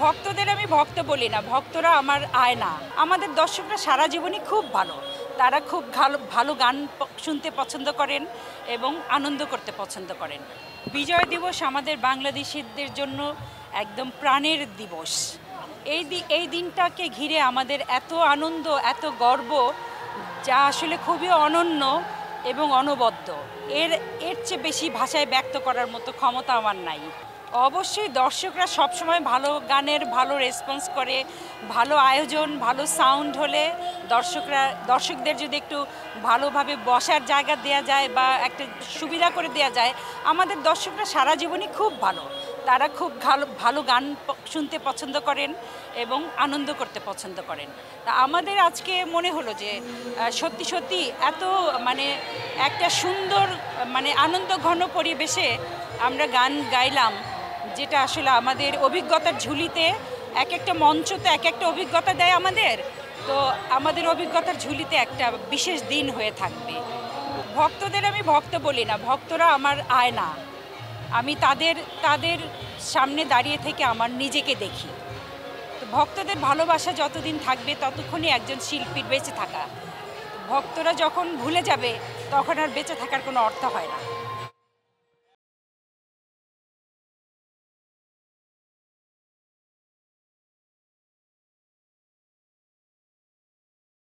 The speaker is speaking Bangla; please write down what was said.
ভক্তদের আমি ভক্ত বলি না, ভক্তরা আমার আয়না। আমাদের দর্শকরা সারা জীবনই খুব ভালো। তারা খুব ভালো ভালো গান শুনতে পছন্দ করেন এবং আনন্দ করতে পছন্দ করেন। বিজয় দিবস আমাদের বাংলাদেশিদের জন্য একদম প্রাণের দিবস। এই দিনটাকে ঘিরে আমাদের এত আনন্দ, এত গর্ব, যা আসলে খুবই অনন্য এবং অনবদ্য। এর এর চেয়ে বেশি ভাষায় ব্যক্ত করার মতো ক্ষমতা আমার নাই। অবশ্যই দর্শকরা সবসময় ভালো গানের ভালো রেসপন্স করে। ভালো আয়োজন, ভালো সাউন্ড হলে দর্শকদের যদি একটু ভালোভাবে বসার জায়গা দেওয়া যায় বা একটা সুবিধা করে দেওয়া যায়, আমাদের দর্শকরা সারা জীবনই খুব ভালো। তারা খুব ভালো গান শুনতে পছন্দ করেন এবং আনন্দ করতে পছন্দ করেন। তা আমাদের আজকে মনে হলো যে সত্যি সত্যি এত একটা সুন্দর আনন্দ ঘন পরিবেশে আমরা গান গাইলাম, যেটা আসলে আমাদের অভিজ্ঞতার ঝুলিতে এক একটা মঞ্চ তো এক একটা অভিজ্ঞতা দেয় আমাদের। তো আমাদের অভিজ্ঞতার ঝুলিতে একটা বিশেষ দিন হয়ে থাকবে। ভক্তদের আমি ভক্ত বলি না, ভক্তরা আমার আয়না। আমি তাদের সামনে দাঁড়িয়ে থেকে আমার নিজেকে দেখি। তো ভক্তদের ভালোবাসা যতদিন থাকবে ততক্ষণই একজন শিল্পীর বেঁচে থাকা। ভক্তরা যখন ভুলে যাবে তখন আর বেঁচে থাকার কোনো অর্থ হয় না।